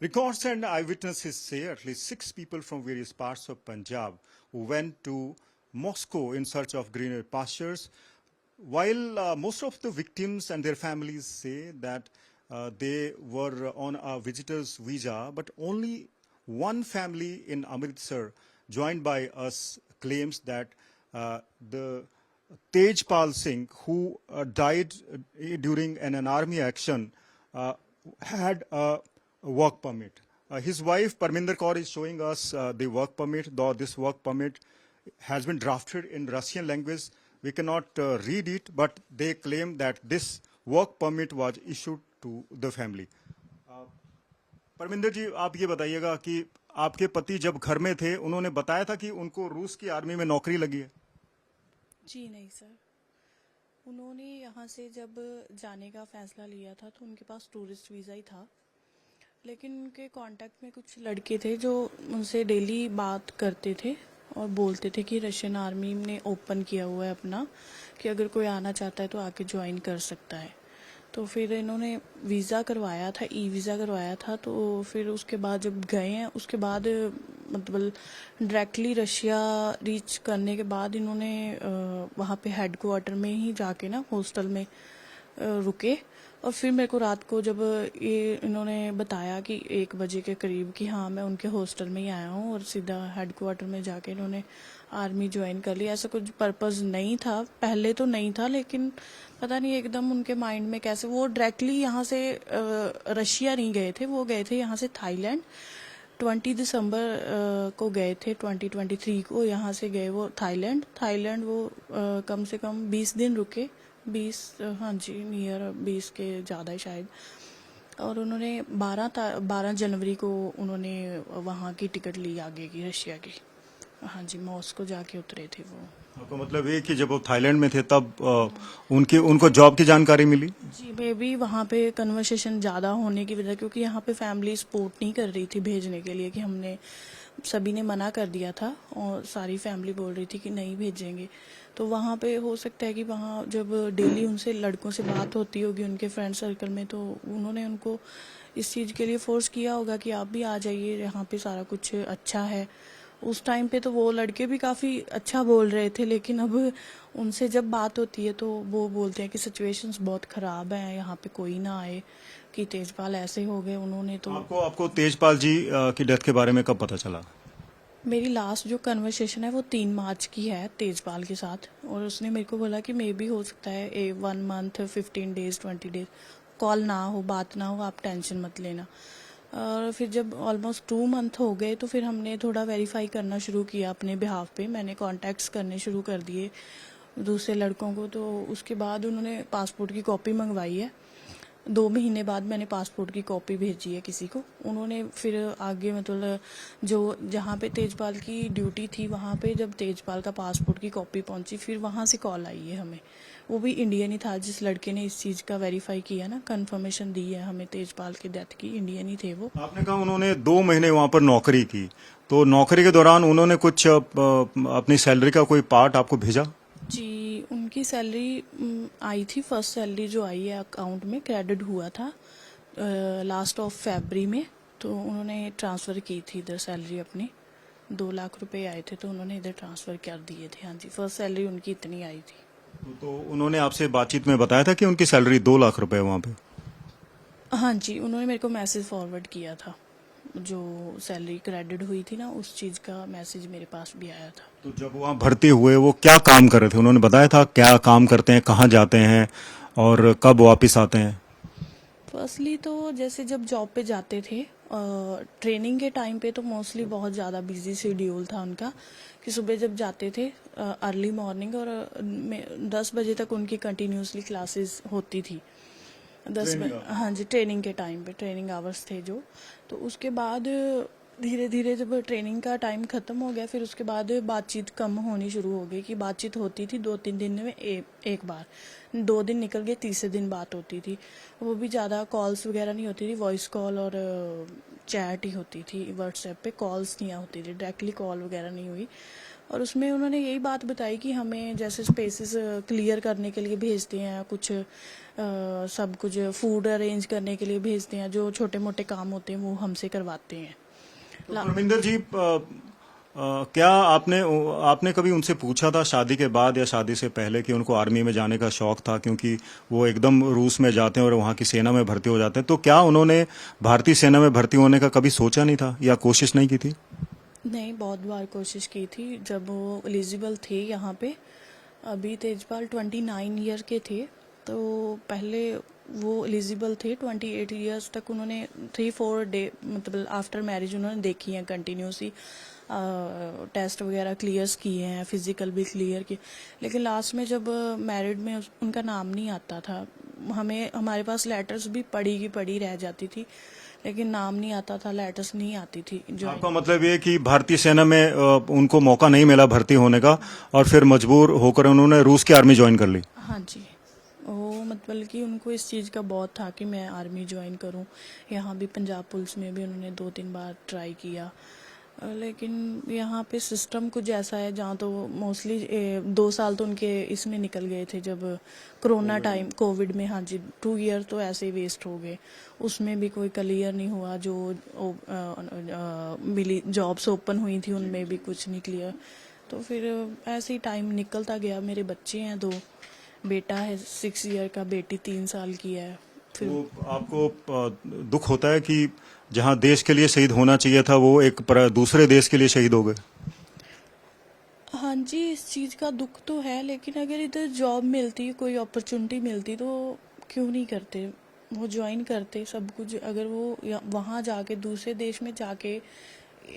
Records and eyewitnesses say at least 6 people from various parts of Punjab who went to Moscow in search of greener pastures. While most of the victims and their families say that they were on a visitor's visa, but only one family in Amritsar, joined by us, claims that the Tejpal Singh, who died during an army action, had a work permit. His wife, Parminder Kaur, is showing us the work permit, though this work permit has been drafted in Russian language. We cannot read it, but they claim that this work permit was issued to the family. Parminder जी, आप ये बताइएगा कि आपके पति जब घर में थे उन्होंने बताया था कि उनको रूस की आर्मी में नौकरी लगी है? जी नहीं सर, उन्होंने यहाँ से जब जाने का फैसला लिया था तो उनके पास टूरिस्ट वीज़ा ही था, लेकिन उनके कांटेक्ट में कुछ लड़के थे जो उनसे डेली बात करते थे और बोलते थे कि रशियन आर्मी ने ओपन किया हुआ है अपना, कि अगर कोई आना चाहता है तो आके ज्वाइन कर सकता है। तो फिर इन्होंने वीज़ा करवाया था, ई वीज़ा करवाया था। तो फिर उसके बाद जब गए हैं, उसके बाद मतलब डायरेक्टली रशिया रीच करने के बाद इन्होंने वहाँ पे हेड क्वार्टर में ही जाके ना हॉस्टल में रुके। और फिर मेरे को रात को जब ये इन्होंने बताया कि 1 बजे के करीब कि हाँ मैं उनके हॉस्टल में ही आया हूँ, और सीधा हेड क्वार्टर में जाके इन्होंने आर्मी ज्वाइन कर ली। ऐसा कुछ पर्पस नहीं था, पहले तो नहीं था, लेकिन पता नहीं एकदम उनके माइंड में कैसे वो डायरेक्टली यहाँ से रशिया नहीं गए थे, वो गए थे यहाँ से थाईलैंड। 20 दिसंबर को गए थे 2023 को, यहाँ से गए वो थाईलैंड वो कम से कम 20 दिन रुके, 20 हाँ जी नियर 20 के ज़्यादा शायद। और उन्होंने 12 जनवरी को उन्होंने वहाँ की टिकट ली आगे की रशिया की। हाँ जी, मॉस्को जाके उतरे थे वो। आपका मतलब ये कि जब वो थाईलैंड में थे तब उनको जॉब की जानकारी मिली? जी, मे बी वहाँ पे कन्वर्सेशन ज़्यादा होने की वजह, क्योंकि यहाँ पे फैमिली सपोर्ट नहीं कर रही थी भेजने के लिए, कि हमने सभी ने मना कर दिया था और सारी फैमिली बोल रही थी कि नहीं भेजेंगे। तो वहाँ पे हो सकता है कि वहाँ जब डेली उनसे लड़कों से बात होती होगी उनके फ्रेंड सर्कल में, तो उन्होंने उनको इस चीज़ के लिए फोर्स किया होगा कि आप भी आ जाइए, यहाँ पे सारा कुछ अच्छा है। उस टाइम पे तो वो लड़के भी काफ़ी अच्छा बोल रहे थे, लेकिन अब उनसे जब बात होती है तो वो बोलते हैं कि सिचुएशंस बहुत ख़राब हैं, यहाँ पे कोई ना आए, कि तेजपाल ऐसे हो गए उन्होंने। तो आपको तेजपाल जी की डेथ के बारे में कब पता चला? मेरी लास्ट जो कन्वर्सेशन है वो 3 मार्च की है तेजपाल के साथ, और उसने मेरे को बोला कि मे बी हो सकता है 1 मंथ 15 डेज 20 डेज कॉल ना हो, बात ना हो, आप टेंशन मत लेना। और फिर जब ऑलमोस्ट 2 मंथ हो गए तो फिर हमने थोड़ा वेरीफाई करना शुरू किया अपने बिहाफ पे। मैंने कॉन्टैक्ट्स करने शुरू कर दिए दूसरे लड़कों को। तो उसके बाद उन्होंने पासपोर्ट की कॉपी मंगवाई है। 2 महीने बाद मैंने पासपोर्ट की कॉपी भेजी है किसी को। उन्होंने फिर आगे मतलब जो जहाँ पे तेजपाल की ड्यूटी थी वहाँ पे जब तेजपाल का पासपोर्ट की कॉपी पहुँची, फिर वहाँ से कॉल आई है हमें। वो भी इंडियन ही था, जिस लड़के ने इस चीज़ का वेरीफाई किया ना, कंफर्मेशन दी है हमें तेजपाल की डेथ की, इंडियन ही थे वो। आपने कहा उन्होंने 2 महीने वहां पर नौकरी की, तो नौकरी के दौरान उन्होंने कुछ अपनी सैलरी का कोई पार्ट आपको भेजा? जी, उनकी सैलरी आई थी, फर्स्ट सैलरी जो आई है अकाउंट में क्रेडिट हुआ था लास्ट ऑफ फरवरी में। तो उन्होंने ट्रांसफ़र की थी इधर सैलरी अपनी, 2 लाख रुपए आए थे तो उन्होंने इधर ट्रांसफ़र कर दिए थे। हाँ जी, फर्स्ट सैलरी उनकी इतनी आई थी। तो उन्होंने आपसे बातचीत में बताया था कि उनकी सैलरी 2 लाख रुपए वहां पे? हाँ जी, उन्होंने मेरे को मैसेज फॉरवर्ड किया था, जो सैलरी क्रेडिट हुई थी ना उस चीज़ का मैसेज मेरे पास भी आया था। तो जब वहाँ भर्ती हुए वो क्या काम कर रहे थे, उन्होंने बताया था क्या काम करते हैं, कहाँ जाते हैं और कब वापस आते हैं? फर्स्टली तो जैसे जब जॉब पे जाते थे ट्रेनिंग के टाइम पे तो मोस्टली बहुत ज़्यादा बिजी शेड्यूल था उनका, कि सुबह जब जाते थे अर्ली मॉर्निंग, और 10 बजे तक उनकी कंटिन्यूसली क्लासेस होती थी। 10 बजे हाँ जी, ट्रेनिंग के टाइम पे ट्रेनिंग आवर्स थे जो। तो उसके बाद धीरे धीरे जब ट्रेनिंग का टाइम ख़त्म हो गया, फिर उसके बाद बातचीत कम होनी शुरू हो गई, कि बातचीत होती थी 2-3 दिन में एक बार, 2 दिन निकल गए, तीसरे दिन बात होती थी। वो भी ज़्यादा कॉल्स वगैरह नहीं होती थी, वॉइस कॉल और चैट ही होती थी व्हाट्सएप पे, कॉल्स नहीं होती थी, डायरेक्टली कॉल वगैरह नहीं हुई। और उसमें उन्होंने यही बात बताई कि हमें जैसे स्पेसेस क्लियर करने के लिए भेजते हैं, कुछ सब कुछ फूड अरेंज करने के लिए भेजते हैं, जो छोटे मोटे काम होते हैं वो हमसे करवाते हैं। तो परमिंदर जी, क्या आपने कभी उनसे पूछा था शादी के बाद या शादी से पहले कि उनको आर्मी में जाने का शौक था, क्योंकि वो एकदम रूस में जाते हैं और वहाँ की सेना में भर्ती हो जाते हैं, तो क्या उन्होंने भारतीय सेना में भर्ती होने का कभी सोचा नहीं था या कोशिश नहीं की थी? नहीं, बहुत बार कोशिश की थी। जब वो एलिजिबल थे यहाँ पे, अभी तेजपाल 29 ईयर के थे, तो पहले वो एलिजिबल थे 28 ईयर्स तक। उन्होंने 3-4 डे मतलब आफ्टर मैरिज उन्होंने देखी हैं कंटिन्यूसली, टेस्ट वगैरह क्लियर्स किए हैं, फिजिकल भी क्लियर किए, लेकिन लास्ट में जब मैरिड में उनका नाम नहीं आता था, हमारे पास लेटर्स भी पड़ी की पड़ी रह जाती थी, लेकिन नाम नहीं आता था, लेटर्स नहीं आती थी। जो आपका मतलब ये कि भारतीय सेना में उनको मौका नहीं मिला भर्ती होने का और फिर मजबूर होकर उन्होंने रूस की आर्मी ज्वाइन कर ली? हाँ जी, वो मतलब कि उनको इस चीज़ का बहुत था कि मैं आर्मी ज्वाइन करूं। यहाँ भी पंजाब पुलिस में भी उन्होंने 2-3 बार ट्राई किया, लेकिन यहाँ पे सिस्टम कुछ ऐसा है जहाँ तो मोस्टली 2 साल तो उनके इसमें निकल गए थे जब कोरोना टाइम, कोविड में। हाँ जी, 2 ईयर तो ऐसे ही वेस्ट हो गए, उसमें भी कोई क्लियर नहीं हुआ। जो मिली जॉब्स ओपन हुई थी उनमें भी कुछ नहीं क्लियर, तो फिर ऐसे ही टाइम निकलता गया। मेरे बच्चे हैं 2, बेटा है 6 ईयर का, बेटी 3 साल की है। फिर तो आपको दुख होता है कि जहां देश के लिए शहीद होना चाहिए था वो एक दूसरे देश के लिए शहीद हो गए? हाँ जी, इस चीज़ का दुख तो है, लेकिन अगर इधर जॉब मिलती, कोई अपॉर्चुनिटी मिलती तो क्यों नहीं करते, वो ज्वाइन करते सब कुछ। अगर वो वहाँ जाके दूसरे देश में जाके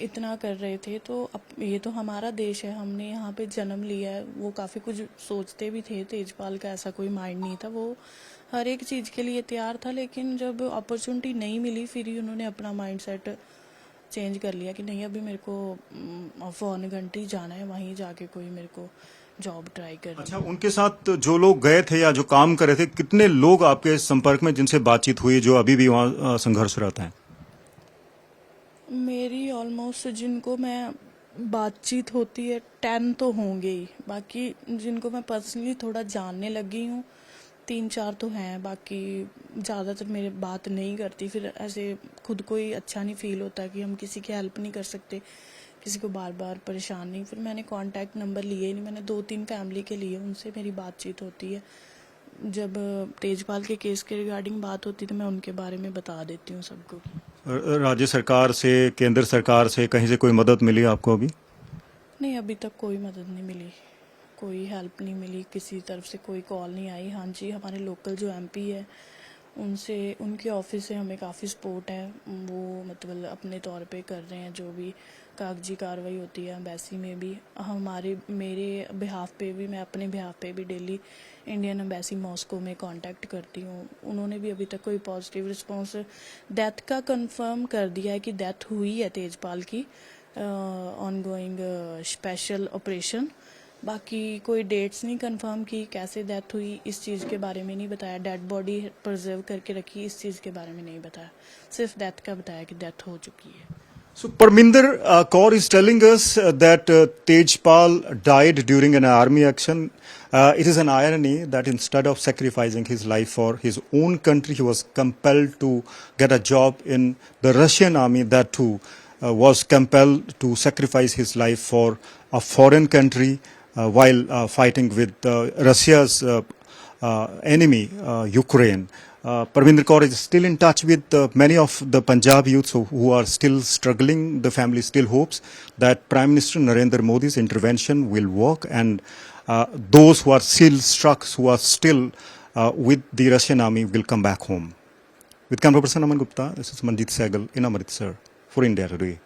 इतना कर रहे थे, तो अब ये तो हमारा देश है, हमने यहाँ पे जन्म लिया है। वो काफ़ी कुछ सोचते भी थे, तेजपाल का ऐसा कोई माइंड नहीं था, वो हर एक चीज़ के लिए तैयार था, लेकिन जब अपॉर्चुनिटी नहीं मिली फिर ही उन्होंने अपना माइंड सेट चेंज कर लिया कि नहीं, अभी मेरे को फॉरेन कंट्री जाना है, वहीं जाके कोई मेरे को जॉब ट्राई करनी। अच्छा, उनके साथ जो लोग गए थे या जो काम कर रहे थे, कितने लोग आपके संपर्क में जिनसे बातचीत हुई जो अभी भी वहाँ संघर्षरत हैं? मेरी ऑलमोस्ट जिनको मैं बातचीत होती है 10 तो होंगे ही, बाकी जिनको मैं पर्सनली थोड़ा जानने लगी हूँ 3-4 तो हैं, बाकी ज़्यादातर मेरे बात नहीं करती। फिर ऐसे खुद को ही अच्छा नहीं फील होता कि हम किसी की हेल्प नहीं कर सकते, किसी को बार बार परेशान नहीं। फिर मैंने कांटेक्ट नंबर लिए ही नहीं, मैंने 2-3 फैमिली के लिए, उनसे मेरी बातचीत होती है। जब तेजपाल के केस के रिगार्डिंग बात होती तो मैं उनके बारे में बता देती हूँ सबको। राज्य सरकार से, केंद्र सरकार से कहीं से कोई मदद मिली आपको अभी? नहीं, अभी तक कोई मदद नहीं मिली, कोई हेल्प नहीं मिली, किसी तरफ से कोई कॉल नहीं आई। हाँ जी, हमारे लोकल जो एमपी है उनसे, उनके ऑफिस से हमें काफ़ी सपोर्ट है, वो मतलब अपने तौर पे कर रहे हैं जो भी कागजी कार्रवाई होती है। एम्बेसी में भी मेरे बिहाफ पे भी, मैं अपने बिहाफ पे भी डेली इंडियन एम्बेसी मॉस्को में कांटेक्ट करती हूँ। उन्होंने भी अभी तक कोई पॉजिटिव रिस्पांस, डेथ का कंफर्म कर दिया है कि डेथ हुई है तेजपाल की, ऑनगोइंग स्पेशल ऑपरेशन। बाकी कोई डेट्स नहीं कंफर्म की, कैसे डेथ हुई इस चीज़ के बारे में नहीं बताया, डेड बॉडी प्रिजर्व करके रखी इस चीज़ के बारे में नहीं बताया, सिर्फ डेथ का बताया कि डेथ हो चुकी है। So Parminder Kaur is telling us that Tejpal died during an army action. It is an irony that instead of sacrificing his life for his own country, he was compelled to get a job in the Russian army. That too was compelled to sacrifice his life for a foreign country while fighting with Russia's enemy, Ukraine. Parminder Kaur is still in touch with many of the Punjab youths who are still struggling. The family still hopes that Prime Minister Narendra Modi's intervention will work, and those who are still struck, who are still with the Russian army, will come back home. With camera person Aman Gupta, this is Manjit Sehgal in Amritsar for India Today.